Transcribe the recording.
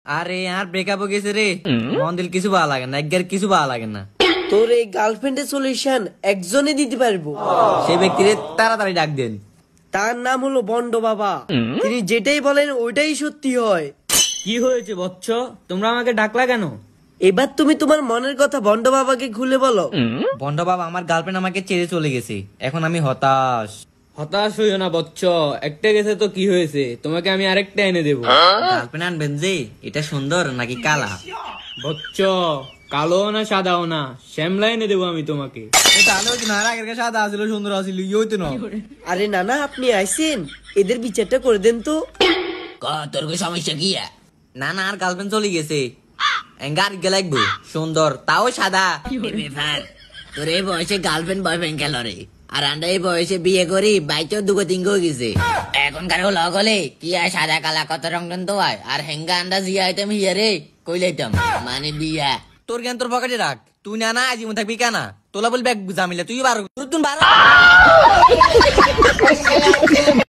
আরে আর ব্রেকআপ হয়ে গেছে রে, মন দিল কিছু ভালো লাগে না, একবার কিছু ভালো লাগে না। তোর এই গার্লফ্রেন্ডের সলিউশন একজনে দিতে পারবো। সেই ব্যক্তিরে তাড়াতাড়ি ডাক দেন। তার নাম হলো বন্ড বাবা। তিনি যেটাই বলেন ওইটাই সত্যি হয়। কি হয়েছে বচ্চ, তোমরা আমাকে ডাকলা কেন? এবার তুমি তোমার মনের কথা বন্ড বাবাকে খুলে বলো। বন্ড বাবা, আমার গার্লফ্রেন্ড আমাকে ছেড়ে চলে গেছে, এখন আমি হতাশ। হতাশ হইও না বচ্চ, একটা গেছে তো কি হয়েছে, তোমাকে আমি আরেকটা এনে দেবো। গার্লফ্রেন্ড আনবেন যে, এটা সুন্দর নাকি কালা? বচ্চ, কালো না সাদাও না, শ্যামলা এনে দেবো আমি তোমাকে। তাহলে ওই না, আগের সাদা আসছিল, সুন্দর আসছিল, ইয়ে তো না। আরে নানা, আপনি আইসেন, এদের বিচারটা করে দেন তো। তোর কি সমস্যা কি? না না, আর গার্লফ্রেন্ড চলে গেছে, গাড়ি লাগবো সুন্দর, তাও সাদা। তোর এই বয়সে গার্লফ্রেন্ড বয়ফ্রেন্ড গেল রে, আর আমরা এই বয়সে বিয়ে করি, বাইচও দুগো তিনগো গেছে। এখনকার হলো গলে কি আর সাদা কালা কত রং তো হয়, আর হেঙ্গা আন্ডা জিয়া আইটেম হিয়া রে, কইলাইতাম মানে বিয়া। তোর জ্ঞান তোর পকেটে রাখ, তুই না না জীবন থাকবি কেনা, তোলা বলবি এক জামিলে তুই বার